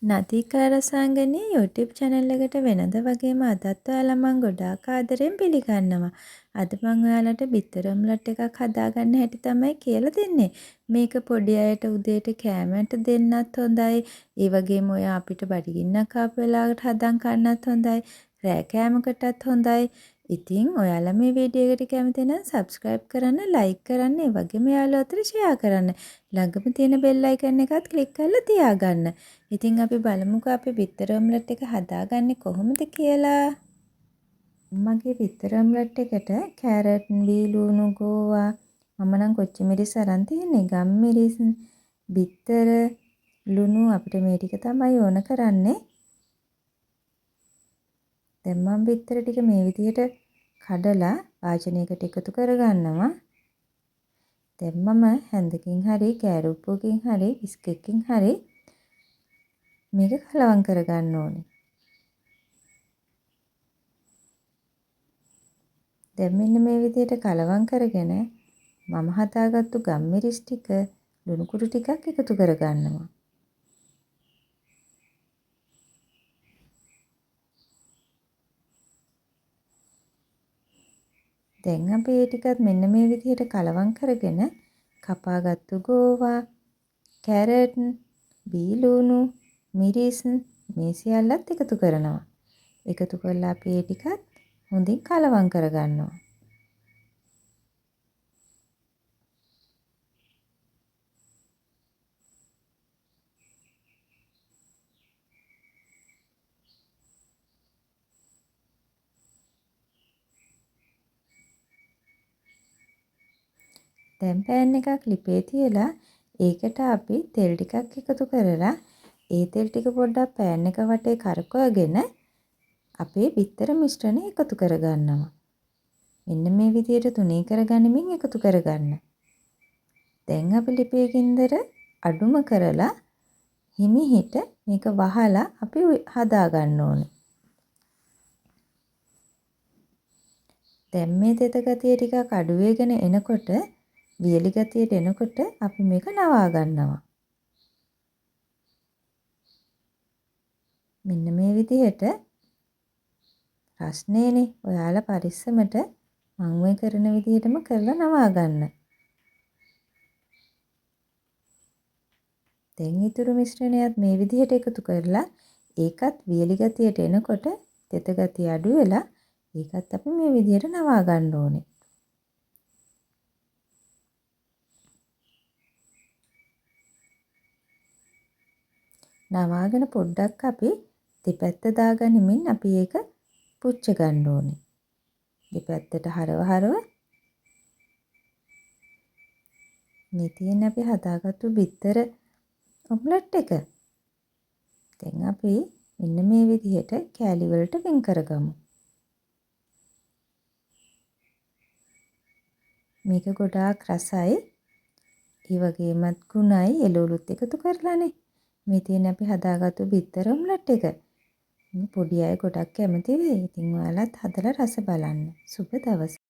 නතිකාර සංගනේ YouTube channel එකට වෙනද වගේම අදත් ඔයාලා මම ගොඩාක් ආදරෙන් පිළිගන්නවා. අද මම ඔයාලට බිත්තර ඔම්ලට් එකක් හදාගන්න හැටි තමයි කියලා දෙන්නේ. මේක පොඩි අයට උදේට කෑමට දෙන්නත් හොඳයි. ඒ වගේම ඔයා අපිට බඩගින්නක් ආපු වෙලාවකට හදන් කන්නත් හොඳයි. රෑ කෑමකටත් හොඳයි. ඉතින් ඔයාලා මේ වීඩියෝ එකට කැමති නම් subscribe කරන්න, like කරන්න, ඒ වගේම යාළුවෝ අතර share කරන්න. ළඟම තියෙන bell icon එකත් click කරලා තියාගන්න. ඉතින් අපි බලමුකෝ අපි බිත්තර ඔම්ලට් එක හදාගන්නේ කොහොමද කියලා. මගේ බිත්තර ඔම්ලට් එකට කැරට්, බීලුණු, ගෝවා, මම නම් කොච්චිමිරිස් අරන් තියෙන්නේ. ගම්මිරිස්, බිත්තර, ලුණු අපිට මේ ටික තමයි ඕන කරන්නේ. දැන් මම බිත්තර ටික මේ විදිහට කඩලා වාජනයකට එකතු කරගන්නවා. දැන් මම හැන්දකින් හරි, කෑරුප්පුවකින් හරි, බිස්කට්කින් හරි මේක කලවම් කරගන්න ඕනේ. දැන් මෙන්න මේ විදිහට කලවම් කරගෙන මම හදාගත්තු ගම්මිරිස් ටික, ලුණු කුඩු ටිකක් එකතු කරගන්නවා. දැන් අපි මේ ටිකත් මෙන්න මේ විදිහට කලවම් කරගෙන කපාගත්තු ගෝවා, කැරට්, බීලුණු, මිරිස් මේ සියල්ලත් එකතු කරනවා. එකතු කරලා අපි මේ ටිකත් හොඳින් කලවම් කරගන්නවා. දැන් පෑන් එකක් ලිපේ තියලා ඒකට අපි තෙල් ටිකක් එකතු කරලා ඒ තෙල් ටික පොඩ්ඩක් පෑන් එක වටේ කරකවගෙන අපේ බිත්තර මිශ්‍රණය එකතු කරගන්නවා. මෙන්න මේ විදිහට තුනී කරගනිමින් එකතු කරගන්න. දැන් අපි ලිපේ ගින්දර අඩුම කරලා හිමිහිට මේක වහලා අපි හදා ගන්න ඕනේ. දැන් මේ තෙත ගතිය ටිකක් අඩු වෙගෙන එනකොට වියලි ගතියට එනකොට අපි මේක නවා ගන්නවා. මෙන්න මේ විදිහට රස්නේනේ ඔයාලා පරිස්සමට මම මේ කරන විදිහටම කරලා නවා ගන්න. දැන් ඊතුරු මිශ්‍රණයත් මේ විදිහට එකතු කරලා ඒකත් වියලි ගතියට එනකොට තෙත ගතිය අඩු වෙලා ඒකත් අපි මේ විදිහට නවා ගන්න ඕනේ. නවාගෙන පොඩ්ඩක් අපි දෙපැත්ත දාගනිමින් අපි ඒක පුච්ච ගන්න ඕනේ. දෙපැත්තට හරව මේ තියෙන අපි හදාගත්තු බිත්තර ඔම්ලට් එක. දැන් අපි මෙන්න මේ විදිහට කෑලි වලට වෙන් කරගමු. මේක ගොඩාක් රසයි. ඒ වගේමත් ගුණයි එළවලුත් එකතු කරලානේ. මේ තියෙන අපි හදාගත්තු බිත්තර ඔම්ලට් එක. පොඩි අය ගොඩක් කැමති වෙයි. ඉතින් ඔයාලත් හදලා රස බලන්න. සුබ දවසක්.